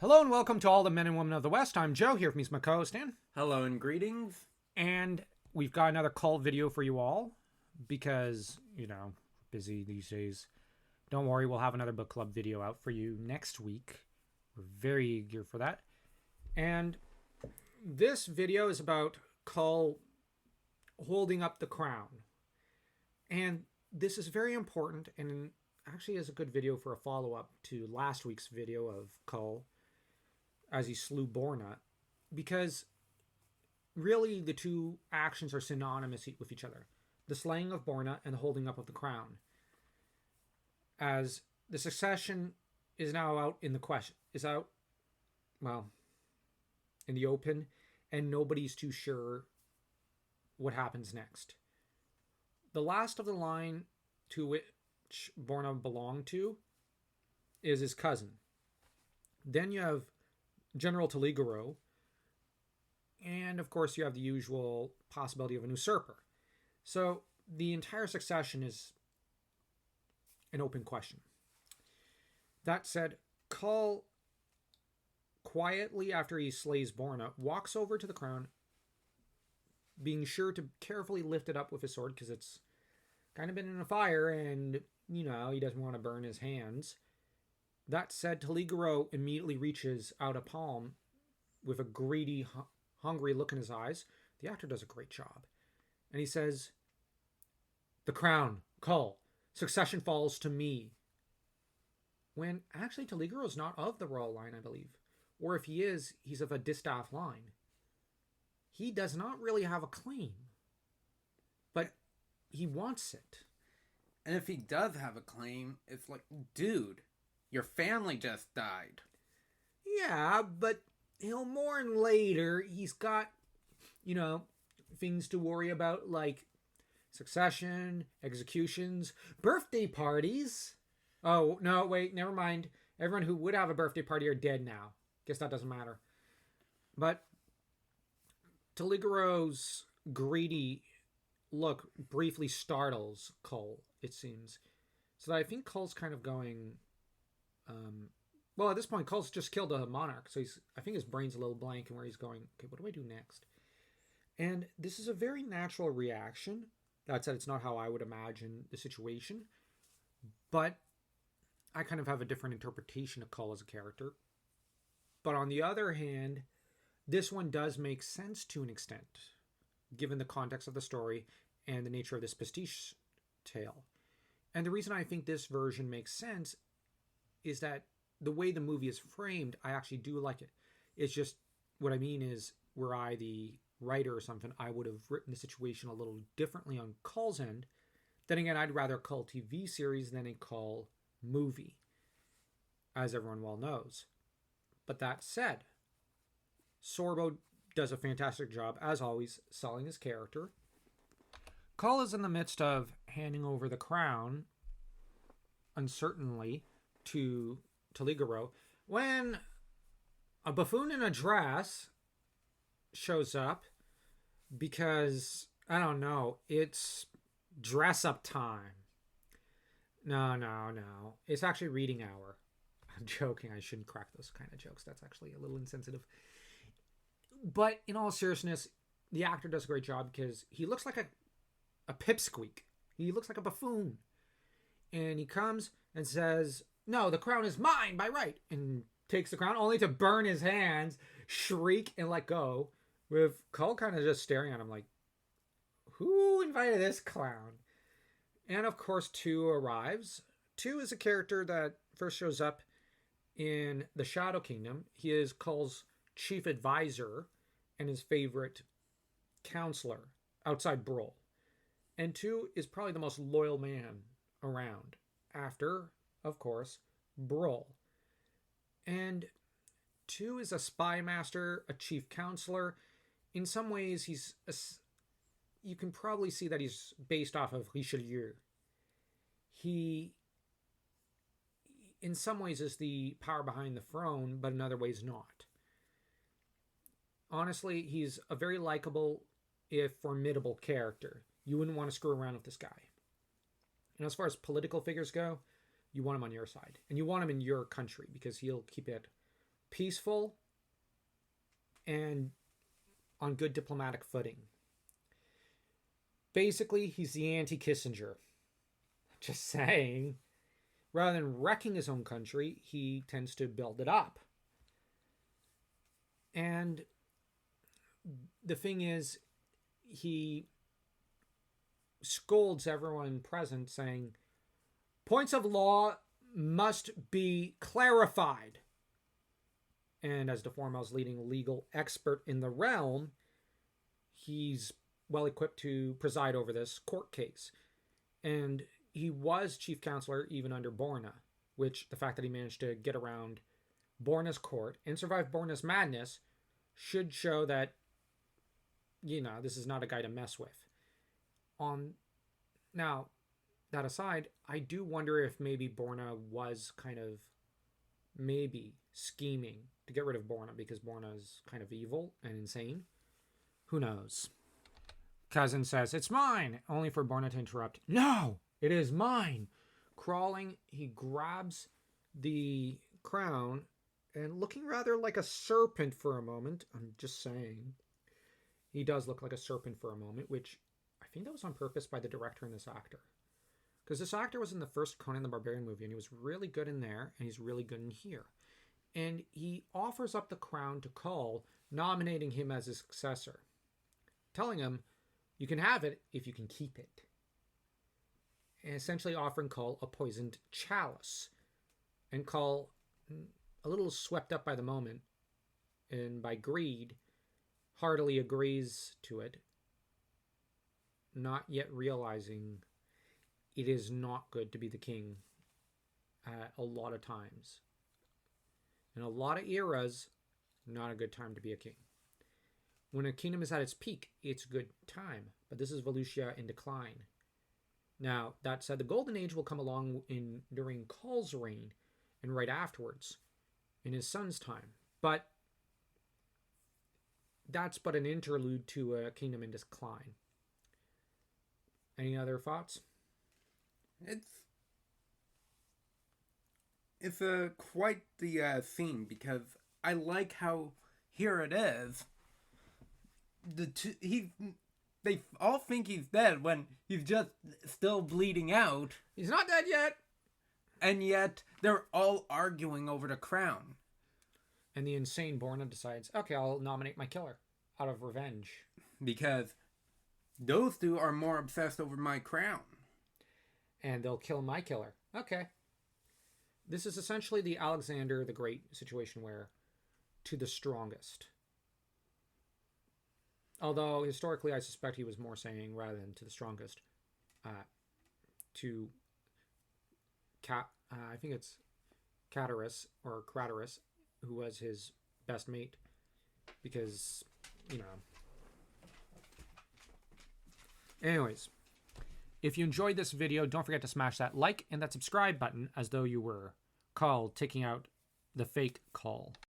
Hello and welcome to all the men and women of the West. I'm Joe here from my co-host Dan. Hello and greetings. And we've got another cult video for you all because, busy these days. Don't worry, we'll have another book club video out for you next week. We're very eager for that. And this video is about Cull holding up the crown. And this is very important and actually is a good video for a follow-up to last week's video of Cull as he slew Borna, because really the two actions are synonymous with each other. The slaying of Borna and the holding up of the crown. As the succession is now out in the question, in the open, and nobody's too sure what happens next. The last of the line to which Borna belonged to is his cousin. Then you have General Taligaro, and of course you have the usual possibility of an usurper. So the entire succession is an open question. That said, Cull quietly, after he slays Borna, walks over to the crown, being sure to carefully lift it up with his sword because it's kind of been in a fire and, he doesn't want to burn his hands. That said, Taligaro immediately reaches out a palm with a greedy, hungry look in his eyes. The actor does a great job. And he says, "The crown, Cull, succession falls to me." When actually Taligaro is not of the royal line, I believe. Or if he is, he's of a distaff line. He does not really have a claim. But he wants it. And if he does have a claim, it's like, dude, your family just died. Yeah, but he'll mourn later. He's got, things to worry about like succession, executions, birthday parties. Oh, no, wait, never mind. Everyone who would have a birthday party are dead now. Guess that doesn't matter. But Taligaro's greedy look briefly startles Cull, it seems. So I think Cull's kind of going... at this point, Cull's just killed a monarch, so I think his brain's a little blank and where he's going, okay, what do I do next? And this is a very natural reaction. That said, it's not how I would imagine the situation. But I kind of have a different interpretation of Cull as a character. But on the other hand, this one does make sense to an extent, given the context of the story and the nature of this pastiche tale. And the reason I think this version makes sense is that the way the movie is framed, I actually do like it. It's just, what I mean is, were I the writer or something, I would have written the situation a little differently on Cull's end. Then again, I'd rather a Cull TV series than a Cull movie, as everyone well knows. But that said, Sorbo does a fantastic job, as always, selling his character. Cull is in the midst of handing over the crown, uncertainly, to Taligaro, when a buffoon in a dress shows up because, I don't know, it's dress up time. No. It's actually reading hour. I'm joking. I shouldn't crack those kind of jokes. That's actually a little insensitive. But in all seriousness, the actor does a great job because he looks like a pipsqueak. He looks like a buffoon. And he comes and says, "No, the crown is mine by right," and takes the crown only to burn his hands, shriek, and let go, with Cull kind of just staring at him like, who invited this clown? And of course, Two arrives. Two is a character that first shows up in the Shadow Kingdom. He is Cull's chief advisor and his favorite counselor outside Brol. And Two is probably the most loyal man around, after, of course, Brol. And Two is a spy master, a chief counselor. In some ways, you can probably see that he's based off of Richelieu. He, in some ways, is the power behind the throne, but in other ways not. Honestly, he's a very likable, if formidable character. You wouldn't want to screw around with this guy. And as far as political figures go, you want him on your side. And you want him in your country because he'll keep it peaceful and on good diplomatic footing. Basically, he's the anti-Kissinger. Just saying. Rather than wrecking his own country, he tends to build it up. And the thing is, he scolds everyone present, saying, points of law must be clarified. And as the foremost leading legal expert in the realm, he's well equipped to preside over this court case. And he was chief counselor even under Borna, which the fact that he managed to get around Borna's court and survive Borna's madness should show that, you know, this is not a guy to mess with. Now, that aside, I do wonder if maybe Borna was kind of maybe scheming to get rid of Borna because Borna is kind of evil and insane. Who knows? Cousin says, it's mine, only for Borna to interrupt. No, it is mine. Crawling, he grabs the crown and looking rather like a serpent for a moment. I'm just saying. He does look like a serpent for a moment, which I think that was on purpose by the director and this actor. Because this actor was in the first Conan the Barbarian movie, and he was really good in there, and he's really good in here. And he offers up the crown to Kull, nominating him as his successor. Telling him, you can have it if you can keep it. And essentially offering Kull a poisoned chalice. And Kull, a little swept up by the moment, and by greed, heartily agrees to it, not yet realizing it is not good to be the king a lot of times. In a lot of eras, not a good time to be a king. When a kingdom is at its peak, it's a good time. But this is Volusia in decline. Now, that said, the Golden Age will come along during Kull's reign and right afterwards, in his son's time. But that's but an interlude to a kingdom in decline. Any other thoughts? It's quite the scene, because I like how here it is. They all think he's dead when he's just still bleeding out. He's not dead yet. And yet they're all arguing over the crown. And the insane Borna decides, okay, I'll nominate my killer out of revenge. Because those two are more obsessed over my crown. And they'll kill my killer. Okay. This is essentially the Alexander the Great situation where to the strongest. Although historically I suspect he was more saying rather than to the strongest. I think it's Craterus, who was his best mate. Because, you know. Anyways. If you enjoyed this video, don't forget to smash that like and that subscribe button as though you were Kull taking out the fake Kull.